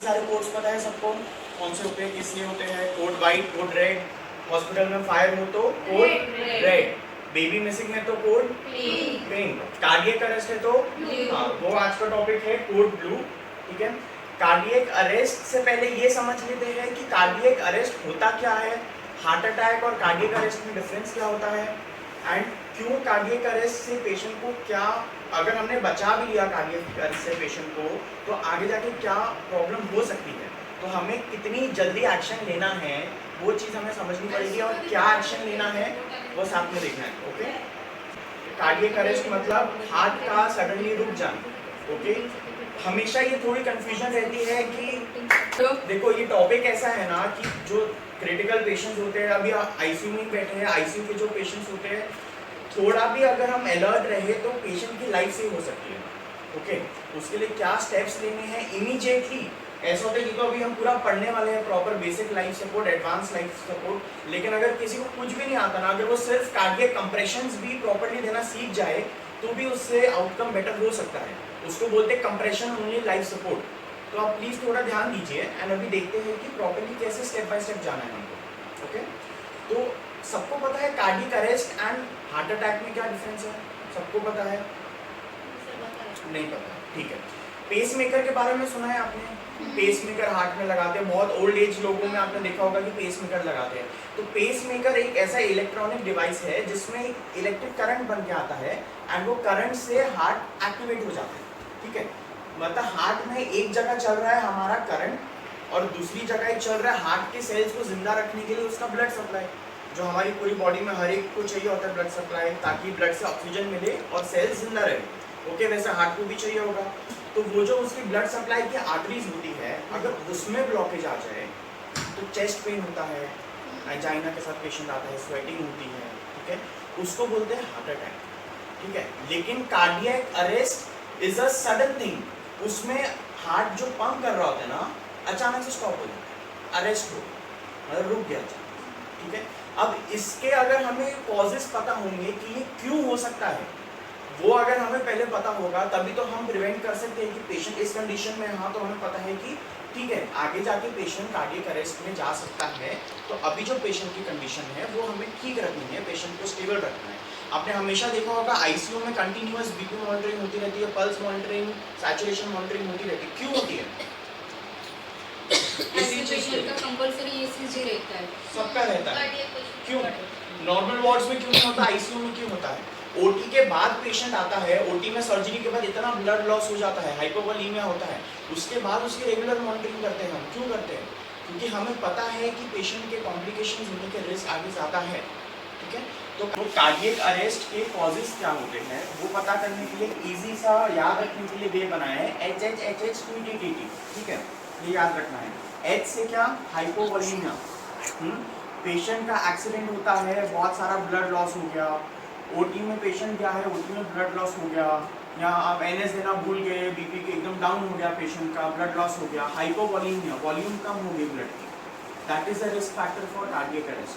सारे कोड्स पता है सबको, कौन से होते हैं, किस लिए होते हैं? Code white, code red, hospital में फायर हो तो कोड रेड, बेबी मिसिंग है तो कोड पिंक, कार्डियक अरेस्ट है तो हाँ, वो आज का टॉपिक है कोड ब्लू। ठीक है, कार्डियक अरेस्ट से पहले ये समझ लेते हैं कि कार्डियक अरेस्ट होता क्या है, हार्ट अटैक और कार्डियक अरेस्ट में डिफरेंस क्या होता है, एंड क्यों कार्डियक अरेस्ट से पेशेंट को क्या, अगर हमने बचा भी लिया कार्डियक अरेस्ट से पेशेंट को तो आगे जाके क्या प्रॉब्लम हो सकती है, तो हमें कितनी जल्दी एक्शन लेना है वो चीज़ हमें समझनी पड़ेगी, और क्या एक्शन लेना है वो साथ में देखना है। ओके, कार्डियक अरेस्ट मतलब हार्ट का सडनली रुक जाना। ओके, हमेशा ये थोड़ी कंफ्यूजन रहती है कि देखो ये टॉपिक ऐसा है ना कि जो क्रिटिकल पेशेंट्स होते हैं, अभी आईसीयू में बैठे हैं, आईसीयू के जो पेशेंट्स होते हैं, थोड़ा भी अगर हम अलर्ट रहे तो पेशेंट की लाइफ सेव हो सकती है। ओके, उसके लिए क्या स्टेप्स लेने हैं इमीडिएटली, ऐसा होता है कि तो अभी हम पूरा पढ़ने वाले हैं proper basic life support, advance life support, लेकिन अगर किसी को कुछ भी नहीं आता ना, अगर वो सिर्फ कार्डियक कंप्रेशंस भी प्रॉपर्ली देना सीख जाए तो भी उससे आउटकम बेटर हो सकता है। उसको बोलते हैं कंप्रेशन ओनली लाइफ सपोर्ट। तो आप प्लीज थोड़ा ध्यान दीजिए एंड अभी देखते हैं कि प्रॉपर्ली कैसे स्टेप बाय स्टेप जाना है हमको। ओके, तो सबको पता है cardiac arrest and heart attack में क्या डिफरेंस है, सबको पता है? नहीं पता, ठीक है। पेस मेकर के बारे में सुना है आपने? पेस मेकर हार्ट में लगाते हैं, बहुत ओल्ड एज लोगों में आपने देखा होगा कि पेस मेकर लगाते हैं। तो पेस मेकर एक ऐसा इलेक्ट्रॉनिक डिवाइस है जिसमें इलेक्ट्रिक करंट बन के आता है एंड वो करंट से हार्ट एक्टिवेट हो जाता है। ठीक है, मतलब हार्ट में एक जगह चल रहा है हमारा करंट और दूसरी जगह चल रहा है हार्ट के सेल्स को जिंदा रखने के लिए उसका ब्लड सप्लाई, जो हमारी पूरी बॉडी में हर एक को चाहिए होता है ब्लड सप्लाई, ताकि ब्लड से ऑक्सीजन मिले और सेल्स जिंदा रहे। ओके, वैसे हार्ट को भी चाहिए होगा। तो वो जो उसकी ब्लड सप्लाई की आर्टरीज होती है, अगर उसमें ब्लॉकेज आ जाए तो चेस्ट पेन होता है, एंजाइना के साथ पेशेंट आता है, स्वेटिंग होती है। ठीक है, उसको बोलते हैं हार्ट अटैक। ठीक है, लेकिन cardiac arrest is a sudden thing, उसमें हार्ट जो पंप कर रहा होता है ना, अचानक से स्टॉप हो जाता है, अरेस्ट हो, मतलब रुक गया। ठीक है, अब इसके अगर हमें कॉजेस पता होंगे कि ये क्यों हो सकता है, वो अगर हमें पहले पता होगा तभी तो हम प्रिवेंट कर सकते हैं कि पेशेंट इस कंडीशन में, हाँ तो हमें पता है कि ठीक है आगे जाके पेशेंट कार्डियक अरेस्ट में जा सकता है, तो अभी जो पेशेंट की कंडीशन है वो हमें ठीक रखनी है, पेशेंट को स्टेबल रखना है। आपने हमेशा देखा होगा आईसीयू में कंटिन्यूअस बीपी मॉनिटरिंग होती रहती है, पल्स मॉनिटरिंग, सैचुरेशन मॉनिटरिंग होती रहती है, क्यों होती है? इसी चीज के लिए कंपल्सरी ईसीजी रहता है, सबका रहता है, क्यों? नॉर्मल वार्ड्स में क्यों नहीं होता, आईसीयू में क्यों होता है? ओटी के बाद पेशेंट आता है, ओटी में सर्जरी के बाद इतना ब्लड लॉस हो जाता है, हाइपोवोलीमिया होता है, उसके बाद उसकी रेगुलर मॉनिटरिंग करते हैं हम, क्यों करते हैं? क्योंकि हमें पता है कि पेशेंट के कॉम्प्लिकेशंस होने के रिस्क आगे ज़्यादा है। ठीक है, तो कार्डियक अरेस्ट के कॉजेज क्या होते हैं वो पता करने के लिए इजी सा याद रखने के लिए वे बनाया है HHHH2DTT। ठीक है, ये याद रखना है। H से क्या, हाइपोवोलीमिया, पेशेंट का एक्सीडेंट होता है, बहुत सारा ब्लड लॉस हो गया, ओटी में पेशेंट गया है, ओटी में ब्लड लॉस हो गया, या आप एनएस देना भूल गए, बीपी के एकदम डाउन हो गया पेशेंट का, ब्लड लॉस हो गया, हाइपोवोलीमिया, वॉल्यूम कम हो गई ब्लड की, that is the risk factor for cardiac arrest.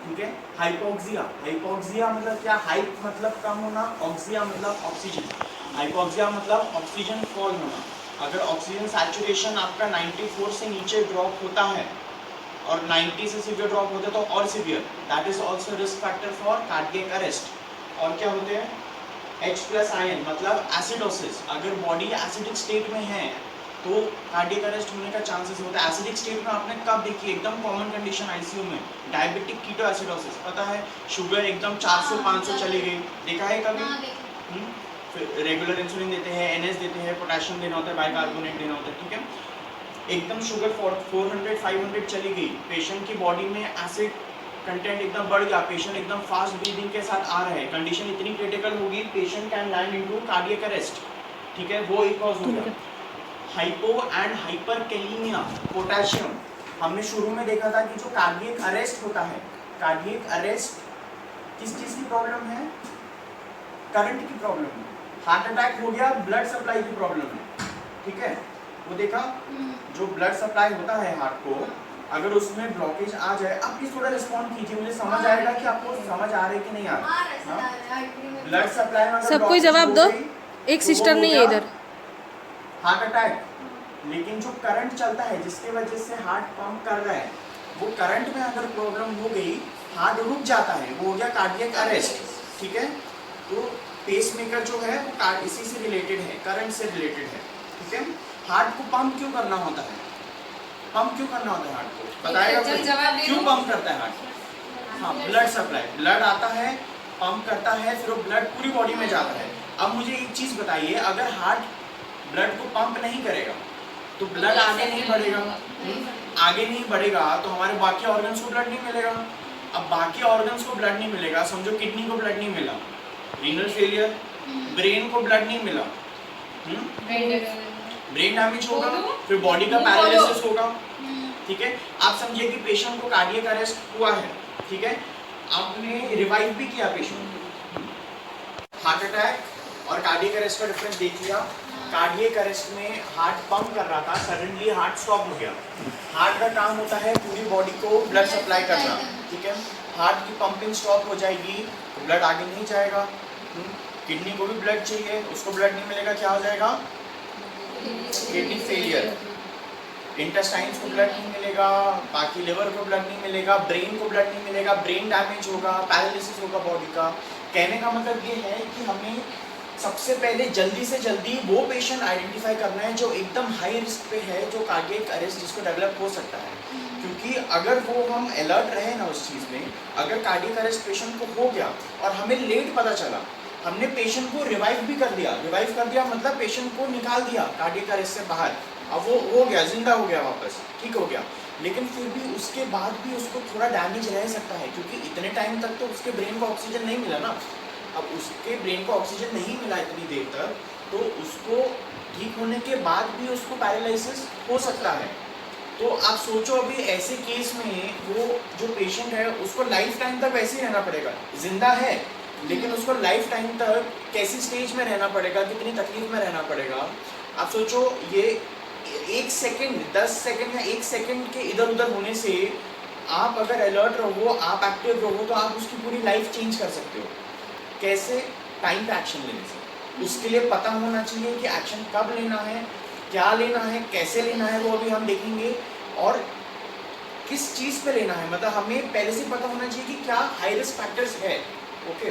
ठीक है, हाइपोक्सिया, हाइपोक्सिया मतलब क्या, हाइप मतलब कम होना, ऑक्सिया मतलब ऑक्सीजन, हाइपोक्सिया मतलब ऑक्सीजन फॉल होना। अगर ऑक्सीजन सैचुरेशन आपका 94 से नीचे ड्रॉप होता है और 90 से सीवियर ड्रॉप होता है तो और severe, that is also risk factor for cardiac arrest. और क्या होते हैं, H+IN मतलब एसिडोसिस, अगर बॉडी एसिडिक स्टेट में है तो कार्डियक अरेस्ट होने का चांसेस होता है। एसिडिक स्टेट में आपने कब देखी, एकदम कॉमन कंडीशन आईसीयू में, डायबिटिक कीटो एसिडोसिस, पता है, शुगर एकदम 400-500 चली गई, देखा है कभी? फिर रेगुलर इंसुलिन देते हैं, एनएस देते हैं, पोटेशियम देना होता है, बाइकार्बोनेट देना होता है। ठीक है, एकदम शुगर 400-500 चली गई, पेशेंट की बॉडी में एसिड कंटेंट एकदम बढ़ गया, पेशेंट एकदम फास्ट ब्रीदिंग के साथ आ रहे हैं, कंडीशन इतनी क्रिटिकल होगी, patient can land into cardiac arrest. ठीक है, वो एक कॉज हो गया। हाइपो एंड हाइपरकैलीमिया, पोटेशियम, हमने शुरू में देखा था कि जो कार्डियक अरेस्ट होता है, कार्डियक अरेस्ट किस चीज की प्रॉब्लम है, करंट की प्रॉब्लम है। हार्ट अटैक हो गया, ब्लड सप्लाई की प्रॉब्लम है। ठीक है, वो देखा, जो ब्लड सप्लाई होता है हार्ट को, अगर उसमें ब्लॉकेज आ जाए, आप प्लीज थोड़ा रिस्पॉन्ड कीजिए, मुझे समझ आएगा कि आपको समझ आ रही है कि नहीं आ रही। ब्लड सप्लाई में सब कोई जवाब दो, एक सिस्टर नहीं है इधर। हार्ट अटैक, लेकिन जो करंट चलता है जिसके वजह से हार्ट पंप कर रहा है, वो करंट में अगर प्रॉब्लम हो गई, हार्ट रुक जाता है, वो हो गया कार्डियक अरेस्ट। ठीक है, तो पेसमेकर जो है वो इसी से रिलेटेड है, करंट से रिलेटेड है। ठीक है, हार्ट को पंप क्यों करना होता है? पंप क्यों करना होता है हार्ट को, बताएगा कोई? क्यों पंप करता है हार्ट? हाँ, ब्लड सप्लाई, ब्लड आता है, पंप करता है, फिर वो ब्लड पूरी बॉडी में जाता है। अब मुझे एक चीज बताइए, अगर हार्ट ब्लड को पंप नहीं करेगा तो ब्लड आगे नहीं बढ़ेगा, आगे नहीं बढ़ेगा तो हमारे बाकी ऑर्गन्स को ब्लड नहीं मिलेगा। अब बाकी ऑर्गन्स को ब्लड नहीं मिलेगा, समझो किडनी को ब्लड नहीं मिला, रीनल फेलियर, ब्रेन को ब्लड नहीं मिला, ब्रेन डैमेज होगा, फिर बॉडी का पैरालिसिस होगा। ठीक है, आप समझिए कि पेशेंट को कार्डियक अरेस्ट हुआ है, ठीक है, आपने रिवाइव भी किया पेशेंट, हार्ट अटैक और कार्डियक अरेस्ट का डिफरेंस देख लिया। कार्डियक अरेस्ट में हार्ट पंप कर रहा था, सडनली हार्ट स्टॉप हो गया। हार्ट का काम होता है पूरी बॉडी को ब्लड सप्लाई करना। ठीक है, हार्ट की पंपिंग स्टॉप हो जाएगी, ब्लड आगे नहीं जाएगा। किडनी को भी ब्लड चाहिए, उसको ब्लड नहीं मिलेगा, क्या हो जाएगा? Kidney failure. इंटेस्टाइन्स को ब्लड नहीं मिलेगा, बाकी लिवर को ब्लड नहीं मिलेगा, ब्रेन को ब्लड नहीं मिलेगा, ब्रेन डैमेज होगा, पैरालिसिस होगा बॉडी का। कहने का मतलब ये है कि हमें सबसे पहले जल्दी से जल्दी वो पेशेंट आइडेंटिफाई करना है जो एकदम हाई रिस्क पे है, जो कार्डियक अरेस्ट जिसको डेवलप हो सकता है। क्योंकि अगर वो हम अलर्ट रहे ना उस चीज़ में, अगर कार्डियक अरेस्ट पेशेंट को हो गया और हमें लेट पता चला, हमने पेशेंट को रिवाइव भी कर दिया मतलब पेशेंट को निकाल दिया कार्डियक अरेस्ट से बाहर, अब वो हो गया, जिंदा हो गया, वापस ठीक हो गया, लेकिन फिर भी उसके बाद भी उसको थोड़ा डैमेज रह सकता है, क्योंकि इतने टाइम तक तो उसके ब्रेन को ऑक्सीजन नहीं मिला ना। अब उसके ब्रेन को ऑक्सीजन नहीं मिला इतनी देर तक, तो उसको ठीक होने के बाद भी उसको पैरालिसिस हो सकता है। तो आप सोचो अभी ऐसे केस में वो जो पेशेंट है उसको लाइफ टाइम तक वैसे ही रहना पड़ेगा, जिंदा है लेकिन उसको लाइफ टाइम तक कैसी स्टेज में रहना पड़ेगा, कितनी तकलीफ में रहना पड़ेगा। आप सोचो ये 1 सेकेंड, 10 सेकेंड या 1 सेकेंड के इधर उधर होने से आप अगर अलर्ट रहो, आप एक्टिव रहो, तो आप उसकी पूरी लाइफ चेंज कर सकते हो। कैसे? टाइम पे एक्शन लेने से। उसके लिए पता होना चाहिए कि एक्शन कब लेना है, क्या लेना है, कैसे लेना है, वो अभी हम देखेंगे, और किस चीज़ पे लेना है, मतलब हमें पहले से पता होना चाहिए कि क्या हाई रिस्क फैक्टर्स है। ओके,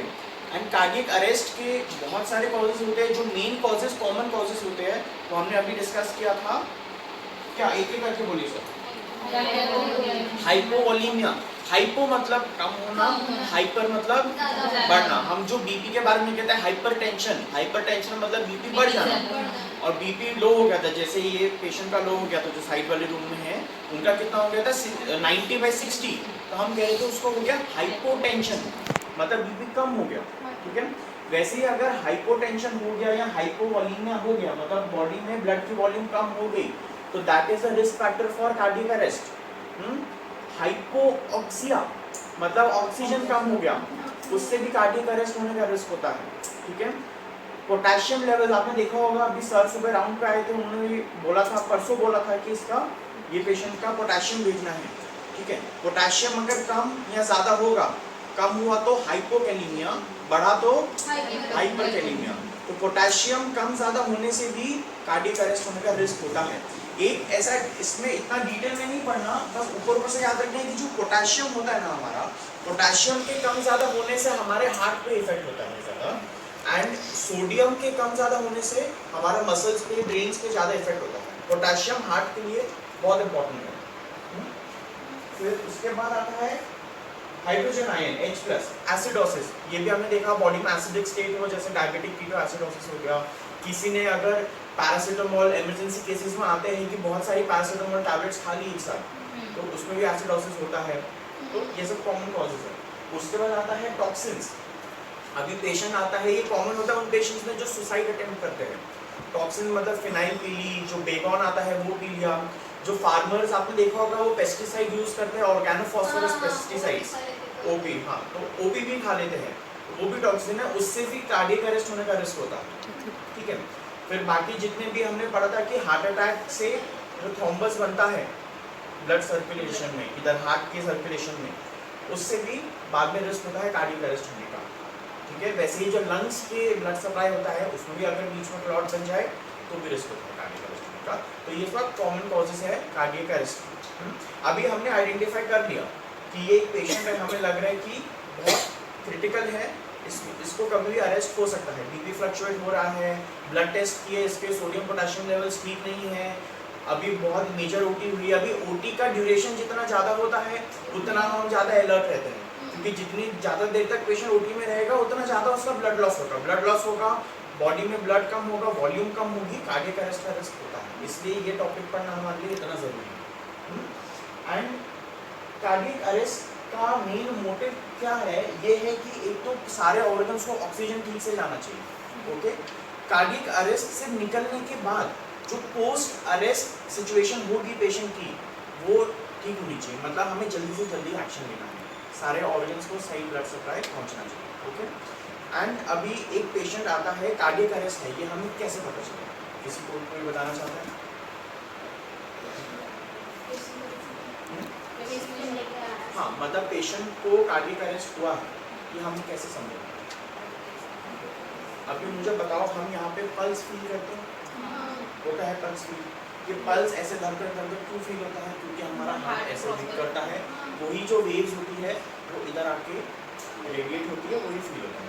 एंड कार्डियक अरेस्ट के बहुत सारे कॉजेज होते हैं, जो मेन कॉजेज, कॉमन कॉजेज होते हैं, तो हमने अभी डिस्कस किया था। क्या एक एक करके बोलिए सर? हाइपोवोलीमिया, हाइपो मतलब कम होना, हाइपर मतलब बढ़ना। हम जो बीपी के बारे में कहते हैं हाइपरटेंशन, हाइपरटेंशन मतलब बीपी बढ़ जाना, और बीपी लो हो गया था, जैसे ये पेशेंट का लो हो गया था जो साइड वाले रूम में है, उनका कितना हो गया था 90/60, तो हम कह रहे थे उसको हो गया हाइपोटेंशन, मतलब बीपी कम हो गया। ठीक है, वैसे ही अगर हाइपोटेंशन हो गया या हाइपोवोलीमिया हो गया, मतलब बॉडी में ब्लड की वॉल्यूम कम हो गई, तो that is a risk factor for cardiac arrest. Hypoxia मतलब ऑक्सीजन कम हो गया, उससे भी कार्डियक अरेस्ट होने का रिस्क होता है। ठीक है, पोटेशियम लेवल आपने देखा होगा, अभी सर सुबह राउंड पे आए थे, उन्होंने भी बोला था, परसों बोला था कि इसका ये पेशेंट का पोटेशियम भेजना है। ठीक है, पोटेशियम अगर कम या ज़्यादा होगा, कम हुआ तो हाइपोकैलीमिया, बढ़ा तो हाइपरकैलीमिया। तो पोटेशियम कम ज़्यादा होने से भी कार्डियक अरेस्ट होने का रिस्क होता है। एक ऐसा, इसमें इतना डिटेल में नहीं पढ़ना, बस ऊपर से याद रखना है कि जो पोटेशियम होता है ना हमारा, पोटेशियम के कम ज़्यादा होने से हमारे हार्ट पे इफेक्ट होता है ज़्यादा, एंड सोडियम के कम ज़्यादा होने से हमारे मसल्स पे, ब्रेन्स पे ज़्यादा इफेक्ट होता है। पोटेशियम हार्ट के लिए बहुत इंपॉर्टेंट है। फिर उसके बाद आता है हाइड्रोजन आयन H+, एसिडोसिस। ये भी हमने देखा, बॉडी में एसिडिक स्टेट हो, जैसे डायबिटिक कीटो एसिडोसिस हो गया। किसी ने अगर पैरासीटामोल, इमरजेंसी केसेस में आते हैं कि बहुत सारी पैरासीटामोल टैबलेट्स खा ली एक साथ, तो उसमें भी एसिडोसिस होता है। तो ये सब कॉमन कॉजेज है। उसके बाद आता है टॉक्सिन्स। अभी पेशेंट आता है, ये कॉमन होता है उन पेशेंट्स में जो सुसाइड अटेम्प्ट करते हैं। टॉक्सिन मतलब फिनाइल पी ली, जो बेगॉन आता है वो पी लिया। जो फार्मर्स आपने देखा होगा वो पेस्टिसाइड यूज करते हैं, ऑर्गेनोफॉस्फोरस पेस्टिसाइड्स, ओपी, हाँ, तो ओपी भी खा लेते हैं, वो भी टॉक्सिन है, उससे भी कार्डियक अरेस्ट होने का रिस्क होता है। ठीक है, फिर बाकी जितने भी हमने पढ़ा था कि हार्ट अटैक से जो थ्रोम्बस बनता है ब्लड सर्कुलेशन में, इधर हार्ट के सर्कुलेशन में, उससे भी बाद में रिस्क होता है कार्डियक अरेस्ट होने का। ठीक है, वैसे ही जो लंग्स के ब्लड सप्लाई होता है उसमें भी अगर बीच में क्लॉट बन जाए तो भी रिस्क होता है कार्डियक अरेस्ट होने का। का। तो ये सब कॉमन कॉजेस है कार्डियक अरेस्ट। अभी हमने आइडेंटिफाई कर लिया कि ये एक पेशेंट है, हमें लग रहा है कि बहुत क्रिटिकल है, इसको कभी भी अरेस्ट हो सकता है। बीपी फ्लक्चुएट हो रहा है, ब्लड टेस्ट किए, इसके सोडियम पोटेशियम लेवल्स ठीक नहीं है, अभी बहुत मेजर ओटी हुई है। अभी ओटी का ड्यूरेशन जितना ज़्यादा होता है उतना हम ज़्यादा अलर्ट रहते हैं, क्योंकि जितनी ज़्यादा देर तक पेशेंट ओटी में रहेगा उतना ज़्यादा उसका ब्लड लॉस होगा। ब्लड लॉस होगा, बॉडी में ब्लड कम होगा, वॉल्यूम कम होगी, कार्डियक अरेस्ट का रिस्क होता है। इसलिए ये टॉपिक पढ़ना हमारे लिए इतना ज़रूरी है। एंड कार्डियक अरेस्ट का मेन मोटिव क्या है? ये है कि एक तो सारे ऑर्गन्स को ऑक्सीजन ठीक से जाना चाहिए। ओके, कार्डियक अरेस्ट से निकलने के बाद जो पोस्ट अरेस्ट सिचुएशन होगी पेशेंट की, वो ठीक होनी चाहिए। मतलब हमें जल्दी से जल्दी एक्शन लेना है, सारे ऑर्गन्स को सही ब्लड सप्लाई पहुंचना चाहिए। ओके, एंड अभी एक पेशेंट आता है, कार्डियक अरेस्ट है, ये हमें कैसे पता चलेगा? किसी को कोई बताना चाहता है? हाँ, मतलब पेशेंट को कार्डियक अरेस्ट हुआ है, ये हम कैसे समझेंगे? अभी मुझे बताओ, हम यहाँ पे पल्स फील करते हैं, होता है पल्स फील। ये पल्स ऐसे धड़कन क्यों फील होता है? क्योंकि हमारा हार्ट ऐसे बीट करता है, वही जो वेव्स होती है वो इधर आके रेडिएट होती है, वही फील होता है।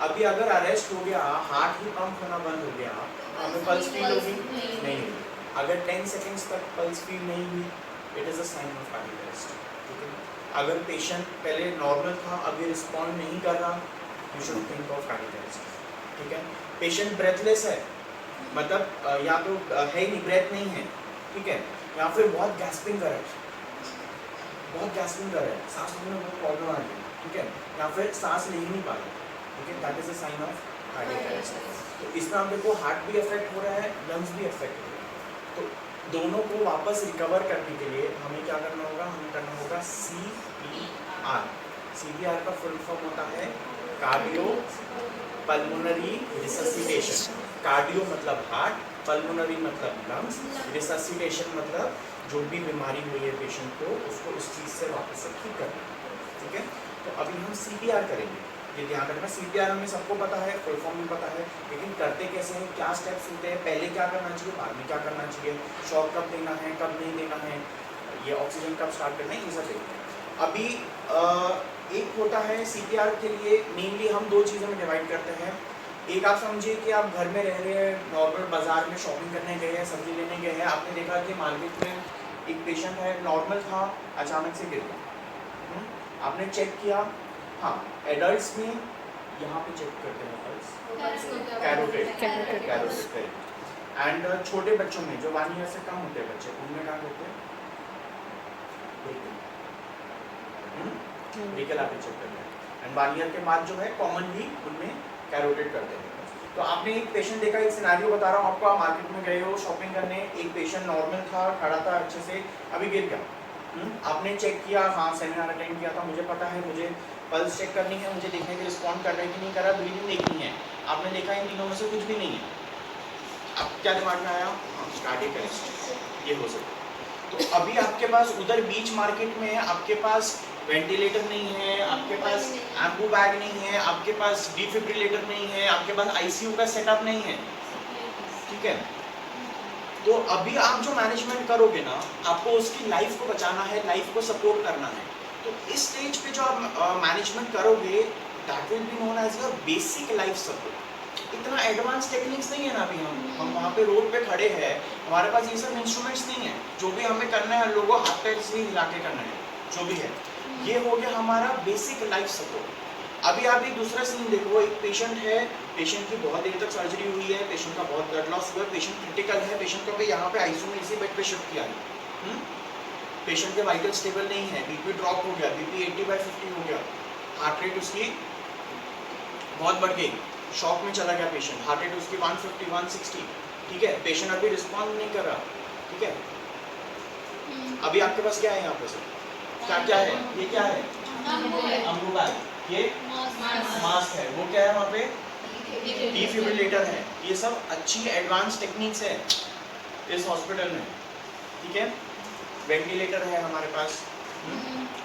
अभी अगर अरेस्ट हो गया, हार्ट ही पंप होना बंद हो गया, हमें पल्स फील होगी? नहीं होगी। अगर 10 सेकेंड्स तक पल्स फील नहीं हुई, it is a sign of cardiac arrest. ठीक है, अगर पेशेंट पहले नॉर्मल था, अभी रिस्पॉन्ड नहीं कर रहा, you should think of cardiac arrest. ठीक है, पेशेंट ब्रेथलेस है, मतलब या तो है ही नहीं, ब्रेथ नहीं है, ठीक है, या फिर बहुत गैस्पिंग कर रहा है, सांस लेने में बहुत प्रॉब्लम आ रही है, ठीक है, या फिर सांस ले ही नहीं पा रहा, ठीक है, that is a sign of cardiac arrest. तो इसमें हम देखो हार्ट भी अफेक्ट हो रहा है, लंग्स भी अफेक्ट हो रहे हैं। तो दोनों को वापस रिकवर करने के लिए हमें क्या करना होगा? हमें करना होगा CPR। CPR का फुल फॉर्म होता है कार्डियो पल्मोनरी रिससिटेशन। कार्डियो मतलब हार्ट, पल्मोनरी मतलब लंग्स, रिससिटेशन मतलब जो भी बीमारी हुई है पेशेंट को, उसको इस चीज़ से वापस से ठीक करना। ठीक है, तो अभी हम CPR करेंगे, ये ध्यान रखना। CPR हमें सबको पता है, फुल फॉर्म भी पता है, लेकिन करते कैसे हैं, क्या स्टेप्स होते हैं, पहले क्या करना चाहिए, बाद में क्या करना चाहिए, शॉक कब देना है, कब नहीं देना है, ये ऑक्सीजन कब स्टार्ट करना है, ये सब देखते हैं। अभी एक होता है CPR के लिए मेनली हम दो चीज़ों में डिवाइड करते हैं। एक आप समझिए कि आप घर में रह रहे हैं, नॉर्मल बाजार में शॉपिंग करने गए हैं, सब्जी लेने गए हैं, आपने देखा कि मार्केट में एक पेशेंट है, नॉर्मल था, अचानक से गिर गया, आपने चेक किया, हाँ, एडल्ट्स में यहाँ पे चेक करते हैं पल्स, कैरोटिड, एंड छोटे बच्चों में जो 1 ईयर से कम होते हैं बच्चे, उनमें क्या करते हैं? चेक करते हैं, एंड 1 ईयर के बाद जो है कॉमनली उनमें कैरोटिड करते हैं। तो आपने एक पेशेंट देखा, एक सिनेरियो बता रहा हूँ आपको, आप मार्केट में गए हो शॉपिंग करने, एक पेशेंट नॉर्मल था, खड़ा था अच्छे से, अभी गिर गया, आपने चेक किया, हाँ सेमिनार अटेंड किया था, मुझे पता है, मुझे पल्स चेक करनी है, मुझे देखने के रिस्पॉन्ड कर रहा है कि नहीं कर रहा, ब्रीदिंग देखनी है, आपने देखा इन तीनों में से कुछ भी नहीं है, अब क्या दिमाग में आया? कार्डियक अरेस्ट, ये हो सकता है। तो अभी आपके पास उधर बीच मार्केट में है, आपके पास वेंटिलेटर नहीं है, आपके पास एम्बू बैग नहीं है, आपके पास डिफिब्रिलेटर नहीं है, आपके पास ICU का सेटअप नहीं है, ठीक है, तो अभी आप जो मैनेजमेंट करोगे ना, आपको उसकी लाइफ को बचाना है, लाइफ को सपोर्ट करना है। तो इस स्टेज पे जो आप मैनेजमेंट करोगे, that will be known as your basic life support. इतना एडवांस टेक्निक्स नहीं है ना, अभी हम वहाँ पे रोड पे खड़े हैं, हमारे पास ये सब इंस्ट्रूमेंट्स नहीं है, जो भी हमें करना है लोगों हाथ पैर से हिला के करना है, जो भी है, ये हो गया हमारा बेसिक लाइफ सपोर्ट। अभी आप एक दूसरा सीन देखो, एक पेशेंट है, पेशेंट की बहुत देर तक सर्जरी हुई है, पेशेंट का बहुत ब्लड लॉस हुआ है, पेशेंट क्रिटिकल है, पेशेंट को अभी यहाँ पे ICU में इसी बेड पे शिफ्ट किया है, पेशेंट के वाइटल स्टेबल नहीं है, BP ड्रॉप हो गया, BP 80/50 हो गया, हार्ट रेट उसकी बहुत बढ़ गई, शॉक में चला गया पेशेंट, हार्ट रेट उसकी 150 160, ठीक है, पेशेंट अभी रिस्पॉन्ड नहीं कर रहा, ठीक है, अभी आपके पास क्या है यहाँ पे सर? क्या है? ये क्या है? अम्बू बैग, ये मास्क है, वो क्या है वहाँ पे? डिफिब्रिलेटर है। ये सब अच्छी एडवांस टेक्निक्स है इस हॉस्पिटल में, ठीक है। वेंटिलेटर है हमारे पास,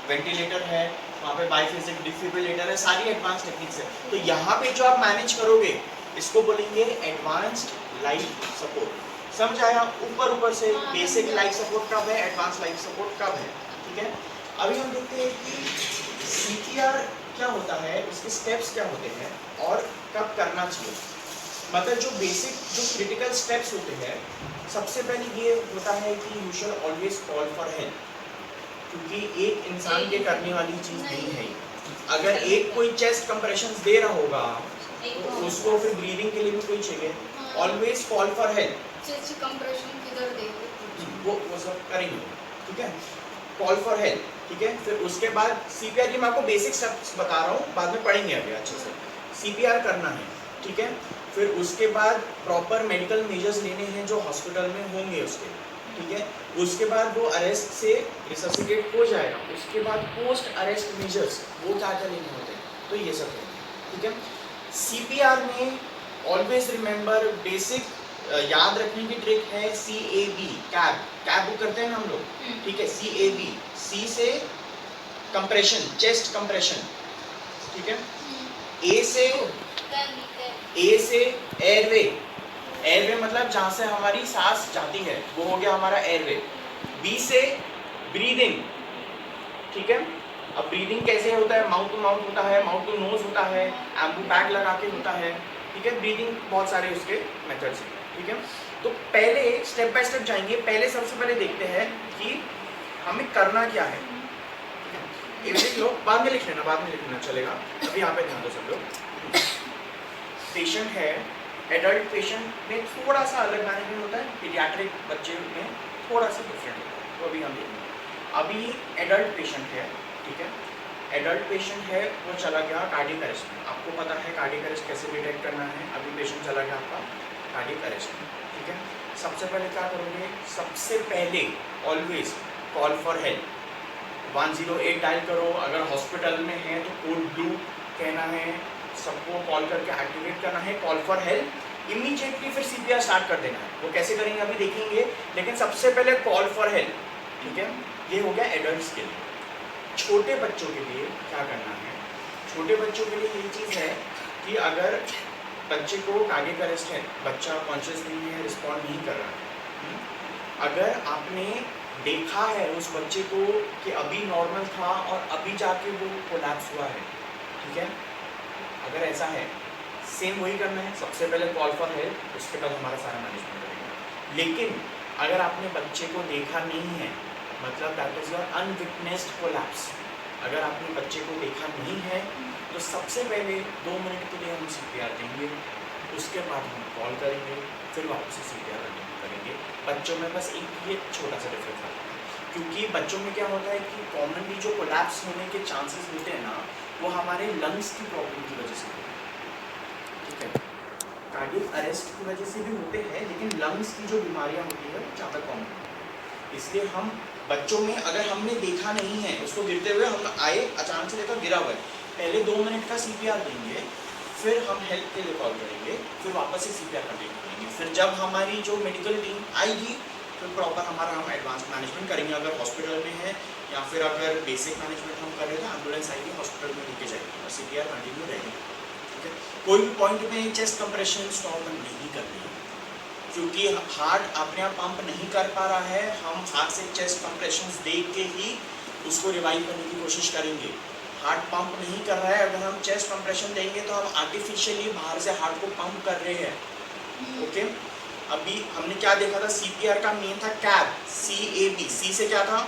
वेंटिलेटर है वहाँ पे, बाइफेसिक डिफिब्रिलेटर है, सारी एडवांस टेक्निक्स है। तो यहाँ पे जो आप मैनेज करोगे इसको बोलेंगे एडवांस्ड लाइफ सपोर्ट। समझ आया? ऊपर से बेसिक लाइफ सपोर्ट कब है, एडवांस लाइफ सपोर्ट कब है, ठीक है। अभी हम देखते हैं कि सीपीआर क्या होता है, उसके स्टेप्स क्या होते हैं और कब करना चाहिए। मतलब जो बेसिक जो क्रिटिकल स्टेप्स होते हैं, सबसे पहले ये होता है कि you should always call for help, क्योंकि एक इंसान के करने वाली चीज़ नहीं है। अगर एक कोई चेस्ट कंप्रेशंस दे रहा होगा तो उसको फिर ब्रीदिंग के लिए भी कोई चाहिए। Always call for help, chest compression किधर देंगे वो सब करेंगे, ठीक है। कॉल फॉर हेल्प, ठीक है। फिर उसके बाद सीपीआर की मैं आपको बेसिक स्टेप्स बता रहा हूँ, बाद में पढ़ेंगे अभी अच्छे से। सीपीआर करना है, ठीक है। फिर उसके बाद प्रॉपर मेडिकल मेजर्स लेने हैं जो हॉस्पिटल में होंगे उसके, ठीक है। उसके बाद वो अरेस्ट से रिससिटेट हो जाएगा। उसके बाद पोस्ट अरेस्ट मेजर्स वो क्या क्या लेने होते हैं, तो ये सब है, ठीक है। सीपीआर में ऑलवेज रिमेंबर बेसिक याद रखने की ट्रिक है CAB, कैब बुक करते हैं ना हम लोग, ठीक है। CAB, C से कंप्रेशन, चेस्ट कंप्रेशन, ठीक है। A से एयरवे, एयरवे मतलब जहाँ से हमारी सांस जाती है वो हो गया हमारा एयरवे। B से ब्रीदिंग, ठीक है। अब ब्रीदिंग कैसे होता है, माउथ टू माउथ होता है, माउथ टू नोज होता है, एम्बू बैग लगा के होता है, ठीक है। ब्रीदिंग बहुत सारे उसके मेथड्स हैं, ठीक है। तो पहले स्टेप बाय स्टेप जाएंगे। पहले सबसे पहले देखते हैं कि हमें करना क्या है, ये देख लो, बाद में लिख लेना, बाद में लिख लेना चलेगा, अभी यहाँ पे ध्यान दो सब लोग। पेशेंट है, एडल्ट पेशेंट में थोड़ा सा अलग मैनेजमेंट होता है, पीडियाट्रिक बच्चे में थोड़ा सा डिफरेंट होता है, तो अभी हम देखेंगे। अभी एडल्ट पेशेंट है, ठीक है। एडल्ट पेशेंट है, वो चला गया कार्डियक अरेस्ट में। आपको पता है कार्डियक अरेस्ट कैसे डिटेक्ट करना है। अभी पेशेंट चला गया आपका कार्डियक अरेस्ट में, ठीक है। सबसे पहले क्या करोगे, सबसे पहले always call for help, 108 dial करो। अगर हॉस्पिटल में है तो कोड ब्लू कहना है, सबको कॉल करके एक्टिवेट करना है, कॉल फॉर हेल्प इमीडिएटली। फिर सीपीआर स्टार्ट कर देना है। वो कैसे करेंगे अभी देखेंगे, लेकिन सबसे पहले कॉल फॉर हेल्प, ठीक है। ये हो गया एडल्ट्स के लिए। छोटे बच्चों के लिए क्या करना है, छोटे बच्चों के लिए ये चीज़ है कि अगर बच्चे को कार्डियक अरेस्ट है, बच्चा कॉन्शियस नहीं है, रिस्पॉन्ड नहीं कर रहा है, अगर आपने देखा है उस बच्चे को कि अभी नॉर्मल था और अभी जाके वो कोलैप्स हुआ है, ठीक है। अगर ऐसा है, सेम वही करना है, सबसे पहले कॉल फॉर हेल्प, उसके बाद हमारा सारा मैनेजमेंट करेंगे। लेकिन अगर आपने बच्चे को देखा नहीं है, मतलब दैट इज योर अनविटनेस्ड कोलैप्स, अगर आपने बच्चे को देखा नहीं है तो सबसे पहले 2 मिनट के लिए हम सीपीआर देंगे, उसके बाद हम कॉल करेंगे, फिर वापस से सीपीआर कंटिन्यू करेंगे। बच्चों में बस एक ये छोटा सा डिफरेंस आता है, क्योंकि बच्चों में क्या होता है कि कॉमनली जो कोलैप्स होने के चांसेस होते हैं ना, वो हमारे लंग्स की प्रॉब्लम की वजह से होते हैं, ठीक है। कार्डियक अरेस्ट की वजह से भी होते हैं, लेकिन लंग्स की जो बीमारियां होती है वो ज़्यादा कॉमन है। इसलिए हम बच्चों में अगर हमने देखा नहीं है, उसको गिरते हुए हम आए, अचानक से देखा गिरा हुआ है, पहले 2 मिनट का सीपीआर देंगे, फिर हम हेल्प के लिए कॉल करेंगे, फिर वापस से सीपीआर कंटिन्यू करेंगे। फिर जब हमारी जो मेडिकल टीम आएगी फिर प्रॉपर हमारा हम एडवांस मैनेजमेंट करेंगे। अगर हॉस्पिटल में है या फिर अगर बेसिक मैनेजमेंट हम कर रहे हैं तो एम्बुलेंस आएगी, हॉस्पिटल में लेके जाएगी और सीपीआर कंटिन्यू रहेगी, ठीक है। कोई भी पॉइंट में चेस्ट कंप्रेशन स्टॉप नहीं करनी है, क्योंकि हार्ट अपने आप पंप नहीं कर पा रहा है, हम हार्ट से चेस्ट कंप्रेशंस दे के ही उसको रिवाइव करने की कोशिश करेंगे। हार्ट पंप नहीं कर रहा है, अगर हम चेस्ट कंप्रेशन देंगे तो हम आर्टिफिशियली बाहर से हार्ट को पंप कर रहे हैं, ओके। अभी हमने क्या देखा था, सीपीआर का मेन था कैब, CAB, C से क्या था,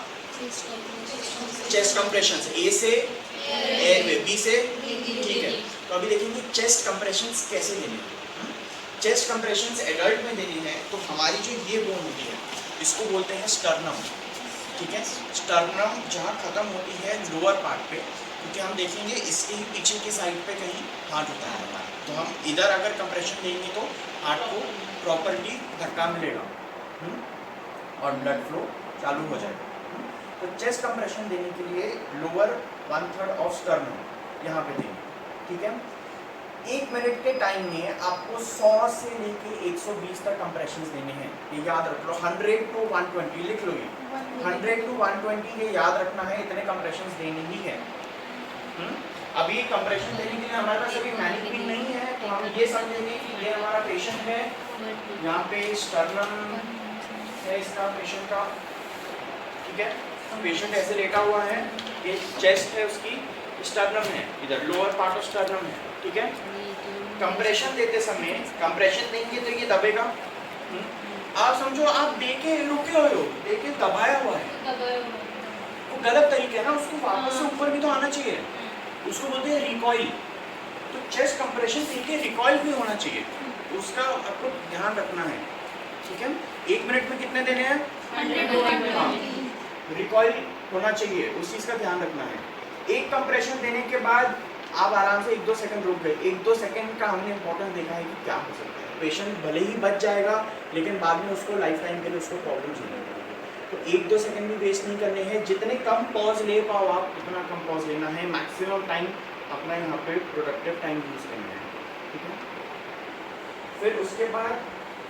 चेस्ट कंप्रेशन, A से एयरवे, B से, ठीक है। तो अभी देखेंगे चेस्ट कंप्रेशंस कैसे देने हैं। चेस्ट कंप्रेशंस एडल्ट में देनी है तो हमारी जो ये बोन होती है इसको बोलते हैं स्टर्नम, ठीक है। स्टर्नम जहाँ खत्म होती है लोअर पार्ट पे, क्योंकि हम देखेंगे इसके ही पीछे की साइड पे कहीं हार्ट होता है हमारा, तो हम इधर अगर कंप्रेशन देंगे तो हार्ट को प्रॉपर्ली धक्का मिलेगा और ब्लड फ्लो चालू हो जाएगा। तो चेस्ट कंप्रेशन देने के लिए लोअर 1/3 ऑफ स्टर्नम यहाँ पे देंगे, ठीक है। 1 मिनट के टाइम में आपको 100 से लेके 120 तक कंप्रेशंस देने हैं, ये याद रख लो। 100 to 120 लिख लो, ये 100 to 120 ये याद रखना है, इतने कंप्रेशंस देने ही है। अभी कंप्रेशन देने के लिए हमारे पास अभी मैनेजमेंट नहीं है, तो हम ये समझेंगे कि ये हमारा पेशेंट है यहाँ पे स्टर्नम है इसका पेशेंट का, ठीक है। पेशेंट ऐसे लेटा हुआ है, ये चेस्ट है उसकी, स्टर्नम है इधर, लोअर पार्ट ऑफ स्टर्नम है, ठीक है। कंप्रेशन देते समय, कंप्रेशन देंगे तो ये दबेगा। आप समझो आप देके रुके हुए हो, देके दबाया हुआ है, वो गलत तरीके है ना, उसको वापस से ऊपर भी तो आना चाहिए, उसको बोलते हैं रिकॉइल। तो चेस्ट कंप्रेशन देके रिकॉइल भी होना चाहिए, उसका आपको ध्यान रखना है, ठीक है। 1 मिनट में कितने देने हैं? 100। रिकॉइल होना चाहिए, उस चीज़ का ध्यान रखना है। एक कंप्रेशन देने के बाद आप आराम से 1-2 सेकंड रुक गए। 1-2 सेकंड का हमने इंपॉर्टेंट देखा है कि क्या हो सकता है। पेशेंट भले ही बच जाएगा लेकिन बाद में उसको लाइफ टाइम के लिए उसको प्रॉब्लम झेलनी पड़ेगी। तो 1-2 सेकंड भी वेस्ट नहीं करने हैं। जितने कम पॉज ले पाओ आप उतना कम पॉज लेना है। मैक्सिमम टाइम अपना यहाँ पे प्रोडक्टिव टाइम यूज़ करना है, ठीक है। फिर उसके बाद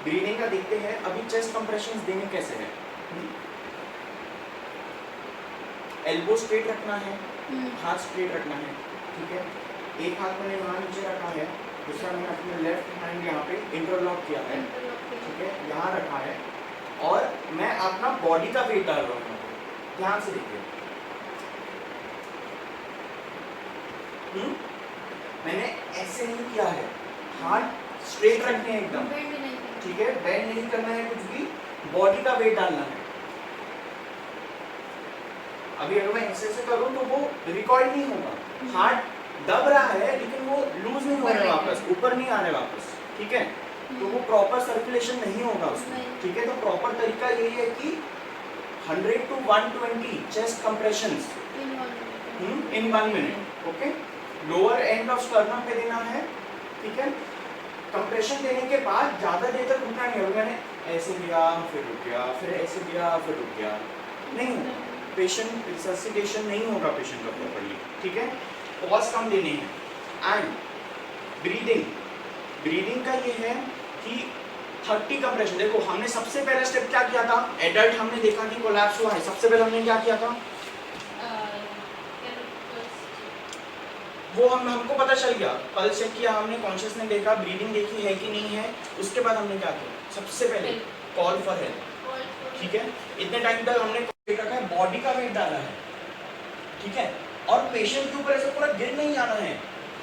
ब्रीदिंग का देखते हैं। अभी चेस्ट कंप्रेशन देने कैसे हैं। एल्बो स्ट्रेट रखना है, हाथ स्ट्रेट रखना है, ठीक है। एक हाथ मैंने वहाँ नीचे रखा है, दूसरा मैंने अपने लेफ्ट हैंड यहाँ पे इंटरलॉक किया है, ठीक है, यहाँ रखा है और मैं अपना बॉडी का वेट डाल रहा हूँ। ध्यान से देखिए, मैंने ऐसे नहीं किया है, हाथ स्ट्रेट रखने हैं एकदम, ठीक है, बेंड नहीं करना है कुछ भी, बॉडी का वेट डालना है। अभी अगर मैं ऐसे से करूँ तो वो रिकॉइल नहीं होगा, हार्ट दब रहा है लेकिन वो लूज नहीं हो रहा है, वापस ऊपर नहीं आ रहे वापस, ठीक है। तो वो प्रॉपर सर्कुलेशन नहीं होगा उसमें, ठीक है। तो प्रॉपर तरीका यही है कि 100 to 120 chest compressions in 1 minute, okay. Lower end of sternum पे देना है, ठीक है। कंप्रेशन देने के बाद ज़्यादा देर तक रुकना नहीं है। मैंने ऐसे दिया फिर रुक गया, फिर ऐसे दिया फिर रुक गया, नहीं होगा। पेशेंट रिससिटेशन नहीं होगा पेशेंट का प्रॉपर्ली, ठीक है। पॉज कम देने हैं। एंड ब्रीदिंग का ये है कि 30 कंप्रेशन। देखो हमने सबसे पहला स्टेप क्या किया था, एडल्ट हमने देखा कि कोलैप्स हुआ है, सबसे पहले हमने क्या किया था, वो हमको पता चल गया, पल्स चेक किया हमने, कॉन्शियसनेस देखा, ब्रीदिंग देखी है कि नहीं है। उसके बाद हमने क्या किया, सबसे पहले कॉल फॉर हेल्प, ठीक है। इतने टाइम तक हमने वेट रखा है, बॉडी का वेट डाला है, ठीक है। और पेशेंट के ऊपर ऐसे पूरा गिर नहीं जाना है,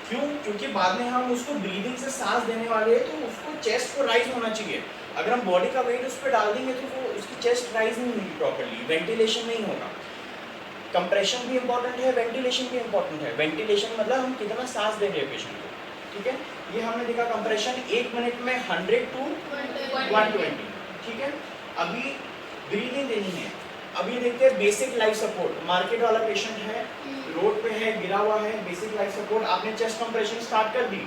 क्यों? क्योंकि बाद में हम उसको ब्रीदिंग से सांस देने वाले हैं, तो उसको चेस्ट को राइज होना चाहिए। अगर हम बॉडी का वेट उस पर डाल देंगे तो वो उसकी चेस्ट राइज नहीं होगी प्रॉपर्ली, वेंटिलेशन नहीं होगा। कंप्रेशन भी इंपॉर्टेंट है, वेंटिलेशन भी इंपॉर्टेंट है। वेंटिलेशन मतलब हम कितना सांस दे रहे हैं पेशेंट को, ठीक है। ये हमने देखा कंप्रेशन 1 मिनट में 100 to 120, ठीक है। अभी ब्रीदिंग देनी है। अभी देखते हैं बेसिक लाइफ सपोर्ट। मार्केट वाला पेशेंट है, रोड पे है, गिरा हुआ है, बेसिक लाइफ सपोर्ट। आपने चेस्ट कंप्रेशन स्टार्ट कर दी,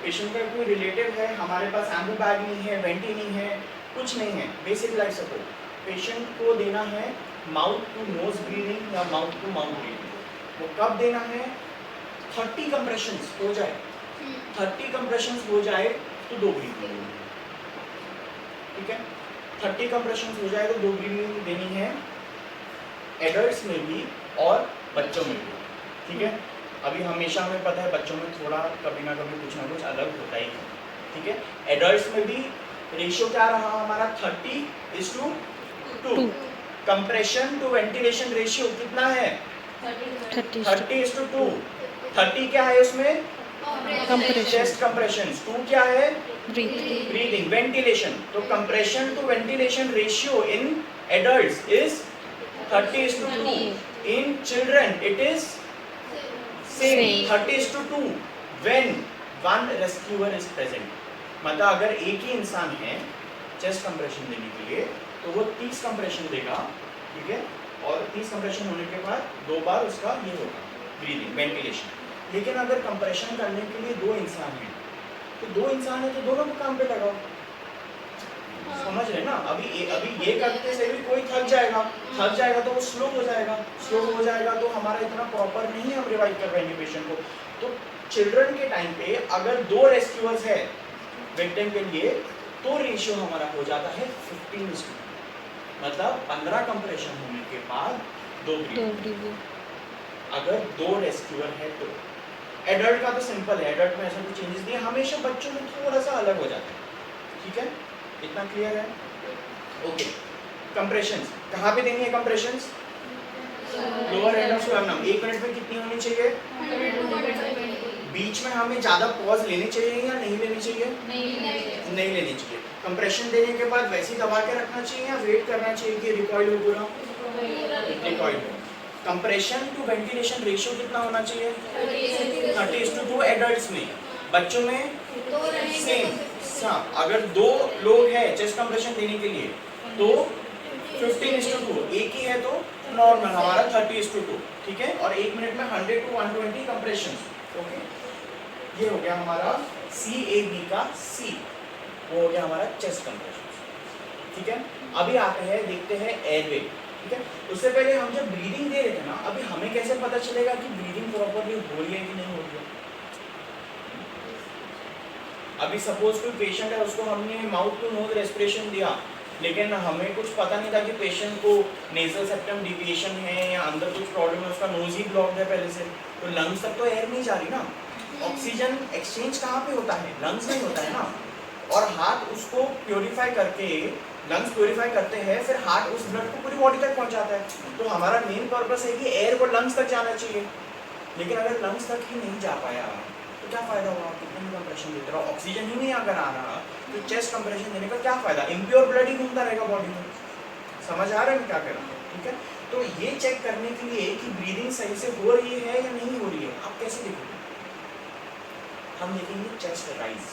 पेशेंट का कोई रिलेटिव है, हमारे पास एम्बू बैग नहीं है, वेंटी नहीं है, कुछ नहीं है, बेसिक लाइफ सपोर्ट। पेशेंट को देना है माउथ टू नोज ब्रीदिंग या माउथ टू माउथ ब्रीदिंग। वो कब देना है, 30 कंप्रेशंस हो जाए, 30 कंप्रेशंस हो जाए तो 2 ब्रीदिंग, ठीक है। 30 कंप्रेशंस हो जाए तो 2 ब्रीदिंग देनी है, एडल्ट्स में भी और बच्चों में भी, ठीक है। अभी हमेशा हमें पता है बच्चों में थोड़ा कभी ना कभी कुछ ना कुछ अलग होता ही है, ठीक है। एडल्ट्स में भी रेशियो क्या रहा हमारा, 30:2। कंप्रेशन टू वेंटिलेशन रेशियो कितना है, 30:2। 30 क्या है उसमें, चेस्ट कंप्रेशन, 2 क्या है, ब्रीदिंग, वेंटिलेशन। तो compression to ventilation ratio in adults is 30:2. In children it is same 30:2 when one rescuer is present. मतलब अगर एक ही इंसान है चेस्ट कंप्रेशन देने के लिए तो वो 30 कंप्रेशन देगा, ठीक है। और 30 कंप्रेशन होने के बाद 2 बार उसका ये होगा ब्रीदिंग, वेंटिलेशन। लेकिन अगर कंप्रेशन करने के लिए 2 इंसान हैं तो 2 इंसान है तो दोनों को काम पे लगाओ, समझ रहे ना। अभी ये करते से भी कोई थक जाएगा तो वो स्लो हो जाएगा तो हमारा इतना प्रॉपर नहीं हम रिवाइव कर पाएंगे पेशेंट को। तो चिल्ड्रन के टाइम पे अगर 2 रेस्क्यूअर्स है विक्टिम के लिए तो रेशियो हमारा हो जाता है 15:2, मतलब 15 कंप्रेशन होने के बाद 2 ब्रीदिंग। अगर 2 रेस्क्यूअर है तो एडल्ट का तो सिंपल है, एडल्ट में ऐसा कुछ चेंजेस नहीं है, हमेशा बच्चों में थोड़ा सा अलग हो जाता है, ठीक है। इतना क्लियर है? ओके। कंप्रेशंस कहाँ पे देनी है? Compressions lower end of sternum. 1 minute में कितनी होनी चाहिए? 120। बीच में हमें ज्यादा पॉज लेने चाहिए या नहीं लेनी चाहिए? नहीं लेनी चाहिए। कंप्रेशन देने के बाद वैसे ही दबा के रखना चाहिए या वेट करना चाहिए कि रिकॉइल हो पूरा? रिकॉइल हो। कंप्रेशन टू वेंटिलेशन रेशियो कितना होना चाहिए? 30:2 एडल्ट्स में। बच्चों में सेम। अगर 2 लोग हैं चेस्ट कंप्रेशन देने के लिए तो 15:2, एक ही है तो नॉर्मल हमारा 30:2, ठीक है। और 1 मिनट में 100 to 120 कंप्रेशन। ओके, ये हो गया हमारा CAB का C, वो हो गया हमारा चेस्ट कंप्रेशन, ठीक है। अभी आते हैं देखते हैं एयरवे, ठीक है। उससे पहले हम जब ब्रीदिंग दे रहे थे ना, अभी हमें कैसे पता चलेगा कि ब्रीदिंग प्रॉपर्ली हो रही है कि नहीं हो रही है? अभी सपोज कोई पेशेंट है, उसको हमने माउथ टू नोज रेस्पिरेशन दिया, लेकिन हमें कुछ पता नहीं था कि पेशेंट को नेजल सेप्टम डिविएशन है या अंदर कुछ प्रॉब्लम है, उसका नोज ही ब्लॉक्ड है पहले से, तो लंग्स तक तो एयर नहीं जा रही ना। ऑक्सीजन एक्सचेंज कहाँ पे होता है? लंग्स में होता है ना। और हार्ट उसको प्योरीफाई करके, लंग्स प्योरीफाई करते हैं, फिर हार्ट उस ब्लड को पूरी बॉडी तक पहुंचाता है। तो हमारा मेन पर्पस है कि एयर को लंग्स तक जाना चाहिए, लेकिन अगर लंग्स तक ही नहीं जा पाया तो क्या फायदा हुआ? कितने भी कंप्रेशन देते रहो, ऑक्सीजन ही नहीं अगर आ रहा तो चेस्ट कंप्रेशन देने का क्या फायदा? इम्प्योर ब्लड ही घूमता रहेगा बॉडी में। समझ आ रहा है क्या कर रहा हूँ? ठीक है। तो ये चेक करने के लिए कि ब्रीदिंग सही से हो रही है या नहीं हो रही है, आप कैसे देखोगे? हम देखेंगे चेस्ट राइज।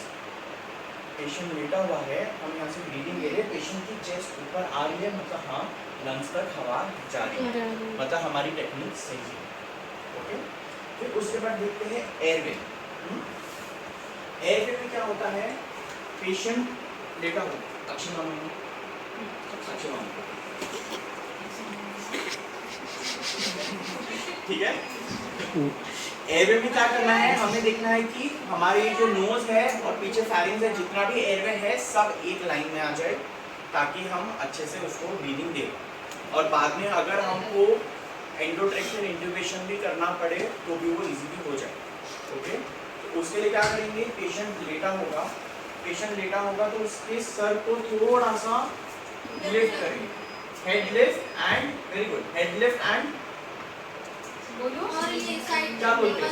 पेशेंट लेटा हुआ है, हम यहाँ से ब्रीदिंग ले रहे हैं, पेशेंट की चेस्ट ऊपर आ रही है, मतलब हाँ लंग्स तक हवा जा रही है, मतलब हमारी टेक्निक सही है। ओके, फिर उसके बाद देखते हैं एयरवे। एयरवे में क्या होता है? पेशेंट लेटा हो, अच्छी मामला, ठीक है। एयरवे में क्या करना है? हमें देखना है कि हमारी जो नोज है और पीछे फेरिंग्स है, जितना भी एयरवे है सब एक लाइन में आ जाए, ताकि हम अच्छे से उसको ब्रीदिंग दें। और बाद में अगर हमको एंडोट्रैकियल इंट्यूबेशन भी करना पड़े तो भी वो इजीली हो जाए। ओके, तो उसके लिए क्या करेंगे? पेशेंट लेटा होगा तो उसके सर को थोड़ा सा लिफ्ट करेंगे, head lift and, very good, head lift and बोलो। और ये साइड क्या बोलते हैं?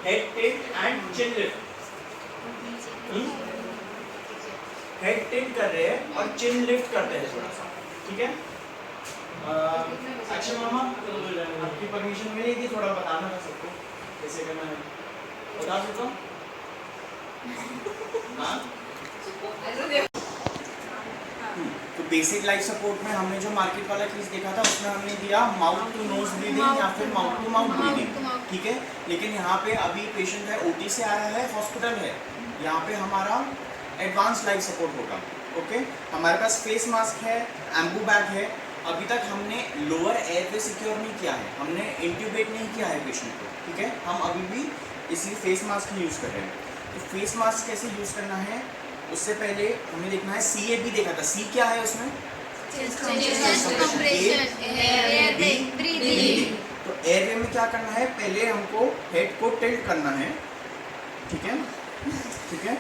Head tilt and chin lift. Head tilt कर रहे हैं और चिन लिफ्ट करते हैं थोड़ा सा, ठीक है। अच्छा मामा, आपकी परमिशन मिलेगी? थोड़ा बताना था सबको कैसे करना है, बता सकता हूँ? हाँ, तो बेसिक लाइफ सपोर्ट में हमने जो मार्केट वाला चीज देखा था उसमें हमने दिया माउथ टू नोज ब्रीदिंग या फिर माउथ टू माउथ ब्रीदिंग, ठीक है। लेकिन यहाँ पे अभी पेशेंट है, ओटी से आया है, हॉस्पिटल है, यहाँ पे हमारा एडवांस लाइफ सपोर्ट होगा। ओके, हमारे पास फेस मास्क है, एम्बू बैग है। अभी तक हमने लोअर एयरवे सिक्योर नहीं किया है, हमने इंट्यूबेट नहीं किया है पेशेंट को, ठीक है। हम अभी भी इसी फेस मास्क ही यूज़ कर रहे हैं। तो फेस मास्क कैसे यूज़ करना है, उससे पहले हमें देखना है। CAB देखा था, C क्या है उसमें? ब्रीदिंग। तो एयरवे में क्या करना है? पहले हमको हेड को टिल्ट करना है, ठीक है, ठीक है,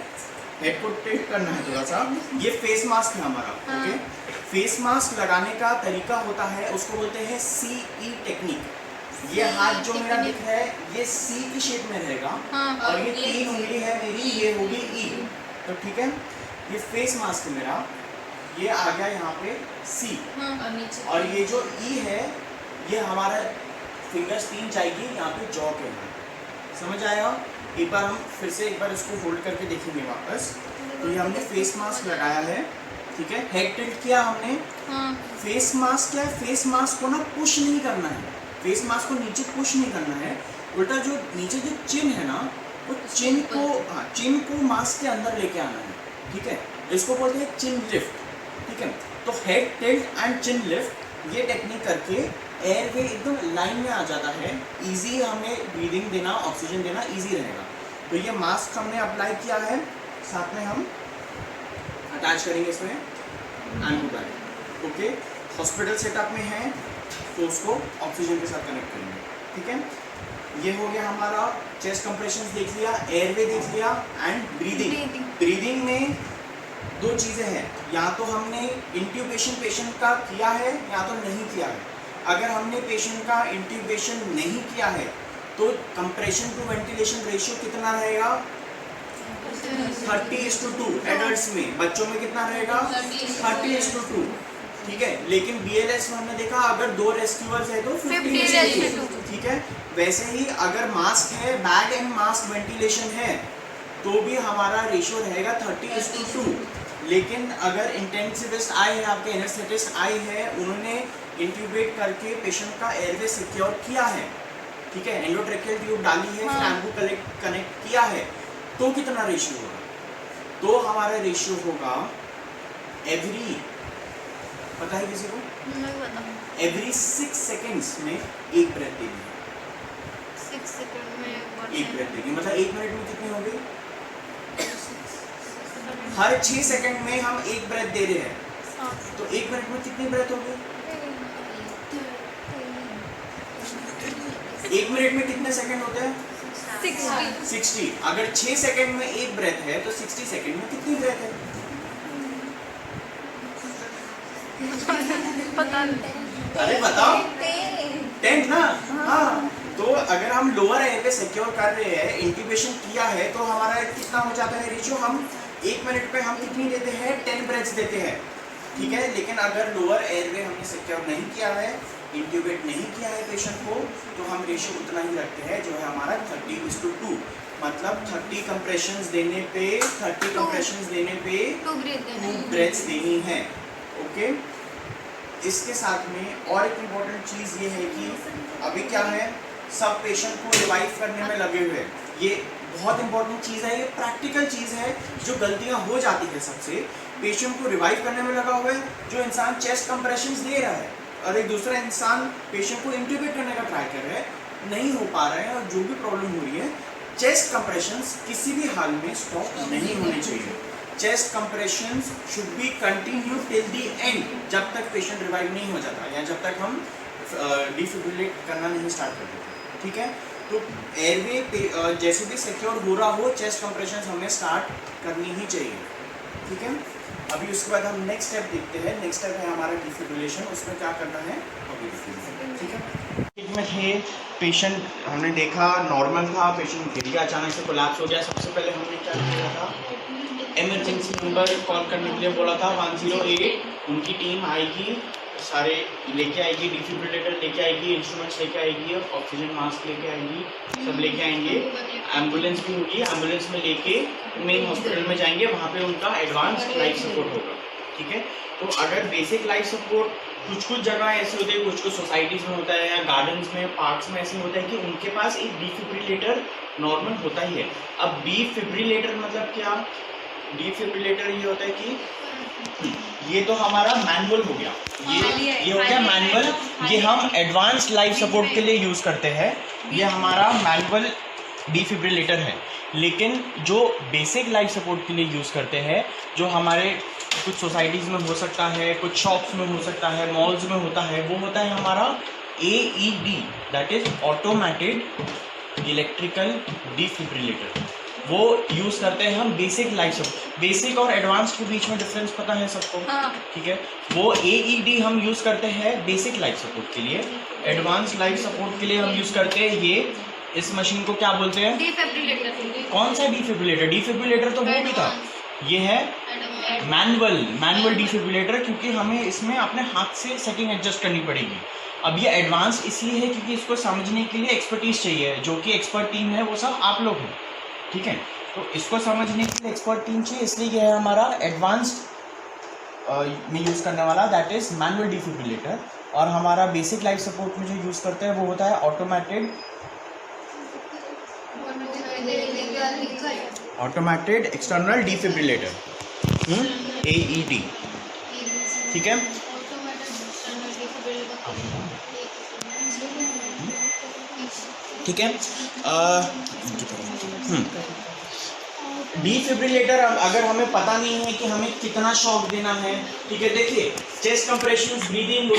हेड को टिल्ट करना है थोड़ा सा। ये फेस मास्क है हमारा, ओके। फेस मास्क लगाने का तरीका होता है, उसको बोलते हैं CE टेक्निक। ये हाथ जो मेरा दिख रहा है ये C की शेप में रहेगा, और ये 3 उंगली है मेरी, ये होगी E, तो ठीक है। ये फेस मास्क है मेरा, ये आ गया यहाँ पे C, और ये जो E है ये हमारा फिंगर्स 3 जाएगी यहाँ पे जॉ के यहाँ, समझ आया? एक बार हम फिर से एक बार इसको होल्ड करके देखेंगे वापस। तो ये हमने फेस मास्क लगाया है, ठीक है, हेड टिल्ट किया हमने। फेस मास्क क्या है? फेस मास्क को ना पुश नहीं करना है, फेस मास्क को नीचे पुश नहीं करना है, उल्टा जो नीचे जो चिन है ना, वो चिन को, हाँ, चिन को मास्क के अंदर लेके आना है, ठीक है। इसको बोलते हैं चिन लिफ्ट, ठीक है। तो head tilt and chin lift, ये टेक्निक करके एयरवे एकदम लाइन में आ जाता है, इजी हमें ब्रीदिंग देना, ऑक्सीजन देना इजी रहेगा। तो ये मास्क हमने अप्लाई किया है, साथ में हम अटैच करेंगे इसमें Anbu bag, okay. Hospital setup में है तो उसको ऑक्सीजन के साथ कनेक्ट करेंगे। ठीक है, ये हो गया हमारा चेस्ट कंप्रेशन देख लिया, एयरवे देख लिया एंड ब्रीदिंग। ब्रीदिंग में दो चीज़ें हैं, या तो हमने इंट्यूबेशन पेशेंट का किया है या तो नहीं किया है। अगर हमने पेशेंट का इंट्यूबेशन नहीं किया है तो कंप्रेशन टू वेंटिलेशन रेशियो कितना रहेगा? 30:2। एडल्ट्स में, बच्चों में कितना रहेगा? 30:2। ठीक है, लेकिन BLS में हमने देखा अगर 2 रेस्क्यूअर्स है तो 50:2। ठीक है, वैसे ही अगर मास्क है, बैग एंड मास्क वेंटिलेशन है तो भी हमारा रेशियो रहेगा 30:2। लेकिन अगर इंटेंसिविस्ट आए हैं, आपके एनेस्थेटिस्ट आए हैं, उन्होंने इंट्यूबेट करके पेशेंट का एयरवे सिक्योर किया है, ठीक है, एंडोट्रेकियल ट्यूब डाली है, फिर एम्बू कनेक्ट किया है, तो कितना रेशियो होगा? तो हमारा रेशियो होगा एवरी, पता है किसी को? एवरी 6 सेकेंड्स में एक ब्रेथ देगी। 6 सेकंड में एक ब्रेथ देगी, मतलब 1 मिनट में कितनी होगी? हर 6 सेकंड में हम एक ब्रेथ दे रहे हैं, तो 1 मिनट में कितनी ब्रेथ होगी? 1 मिनट में कितने सेकंड होते हैं? 60। अगर 6 सेकंड में एक ब्रेथ है तो 60 सेकंड में कितनी ब्रेथ है? पता नहीं। अरे बताओ, 10 ना? हाँ, तो अगर हम लोअर एयरवे सिक्योर कर रहे हैं, इंट्यूबेशन किया है, तो हमारा कितना हो जाता है रेशियो? हम 1 मिनट पे हम कितनी देते हैं? 10 ब्रेथ्स देते हैं, ठीक है। लेकिन अगर लोअर एयरवे हमने सिक्योर नहीं किया है, इंट्यूबेट नहीं किया है पेशेंट को, तो हम रेशियो उतना ही रखते हैं जो है हमारा 30:2। मतलब 30 कंप्रेशंस देने पे 2 ब्रेथ्स देनी है। ओके, इसके साथ में और एक इम्पॉर्टेंट चीज़ ये है कि अभी क्या है, सब पेशेंट को रिवाइव करने में लगे हुए हैं। ये बहुत इंपॉर्टेंट चीज़ है, ये प्रैक्टिकल चीज़ है, जो गलतियाँ हो जाती है सबसे। पेशेंट को रिवाइव करने में लगा हुआ है, जो इंसान चेस्ट कंप्रेशंस दे रहा है और एक दूसरा इंसान पेशेंट को इंट्यूबेट करने का ट्राई कर रहा है, नहीं हो पा रहा है, और जो भी प्रॉब्लम हो रही है, चेस्ट कंप्रेशंस किसी भी हाल में स्टॉप नहीं होने चाहिए। Chest compressions should be continue till the end, जब तक पेशेंट रिवाइव नहीं हो जाता या जब तक हम डिफिब्रिलेट करना नहीं स्टार्ट कर देते, ठीक है। तो एयरवे जैसे भी सिक्योर हो रहा हो, चेस्ट कंप्रेशंस हमें स्टार्ट करनी ही चाहिए, ठीक है। अभी उसके बाद हम नेक्स्ट स्टेप देखते हैं। नेक्स्ट स्टेप है हमारा डिफिब्रिलेशन, उसमें क्या करना है अभी देखिए, ठीक है। एक में थे पेशेंट, हमने देखा नॉर्मल था, पेशेंट गिर गया, अचानक से कोलैप्स हो गया। सबसे पहले हमने क्या किया था, इमरजेंसी नंबर कॉल करने के लिए बोला था 108। उनकी टीम आएगी, सारे लेके आएगी, डिफिब्रिलेटर लेके आएगी, इंस्ट्रूमेंट्स लेके आएगी, ऑक्सीजन मास्क लेके आएगी, सब लेके आएंगे। एम्बुलेंस भी होगी, एम्बुलेंस में लेके मेन हॉस्पिटल में जाएंगे, वहाँ पे उनका एडवांस लाइफ सपोर्ट होगा, ठीक है। तो अगर बेसिक लाइफ सपोर्ट कुछ जगह ऐसे होते हैं, कुछ सोसाइटीज़ में होता है या गार्डन्स में, पार्क्स में ऐसे होता है कि उनके पास एक डिफिब्रिलेटर नॉर्मल होता ही है। अब डिफिब्रिलेटर मतलब क्या? डिफिब्रिलेटर ये होता है कि ये तो हमारा मैनुअल हो गया, ये हो गया मैनुअल, ये हम एडवांस लाइफ सपोर्ट के लिए यूज़ करते हैं, ये हमारा मैनुअल डिफिब्रिलेटर है। लेकिन जो बेसिक लाइफ सपोर्ट के लिए यूज़ करते हैं, जो हमारे कुछ सोसाइटीज़ में हो सकता है, कुछ शॉप्स में हो सकता है, मॉल्स में होता है, वो होता है हमारा AED, that is automated electrical defibrillator. वो यूज़ करते हैं हम बेसिक लाइफ सपोर्ट। बेसिक और एडवांस के बीच में डिफरेंस पता है सबको? ठीक है। वो AED हम यूज़ करते हैं बेसिक लाइफ सपोर्ट के लिए, एडवांस लाइफ सपोर्ट के लिए हम यूज़ करते हैं ये, इस मशीन को क्या बोलते हैं? डिफिब्रिलेटर। कौन सा डिफिब्रिलेटर? डिफिब्रिलेटर तो वो भी था, ये है मैनुअल डिफिब्रिलेटर, क्योंकि हमें इसमें अपने हाथ से सेटिंग एडजस्ट करनी पड़ेगी। अब ये एडवांस इसलिए है क्योंकि इसको समझने के लिए एक्सपर्टीज चाहिए, जो कि एक्सपर्ट टीम है वो सब आप लोग हैं, ठीक है। तो इसको समझने के लिए एक्सपर्ट टीम चाहिए, इसलिए ये है हमारा एडवांस्ड में यूज़ करने वाला, दैट इज़ मैनुअल डिफिब्रिलेटर। और हमारा बेसिक लाइफ सपोर्ट में जो यूज़ करते हैं वो होता है ऑटोमेटेड एक्सटर्नल डिफिब्रिलेटर, AED, ठीक है। ठीक है। डिफिब्रिलेटर अगर हमें पता नहीं है कि हमें कितना शॉक देना है, ठीक है, देखिए चेस्ट कंप्रेशन, ब्रीदिंग